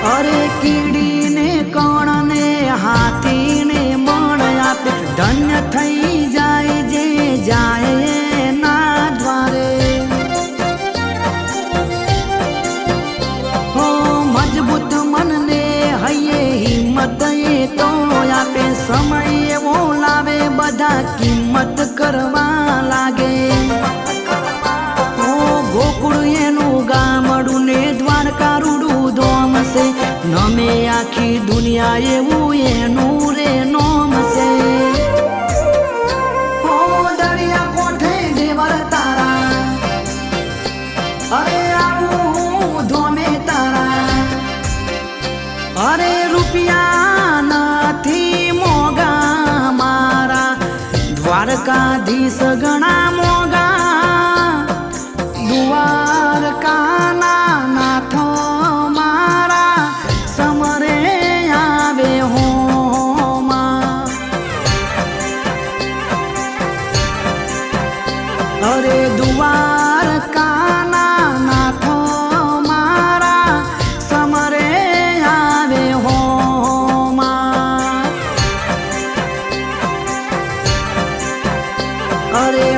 अरे कीड़ी ने कण ने हाथी ने मण आपे धन्य थई जाए जे जाए ना द्वारे हो मजबूत मन ने हये हिम्मत ये तो आपे समय एवो लावे बधा किंमत करवा लागे गोकुळ एनु गामडू ने द्वारका रूडू धोम से नमे आखी दुनिया एवू एनु रे नोम से ओ दरिया कोठे देवर तारा अरे आऊ धोमे तारा अरे रुपिया नथी मोगा मारा द्वारकाधीश गणा मोगा द्वारकाना नाथ मारा समरे आवे होमा अरे द्वारकाना नाथ मारा समरे आवे होमा अरे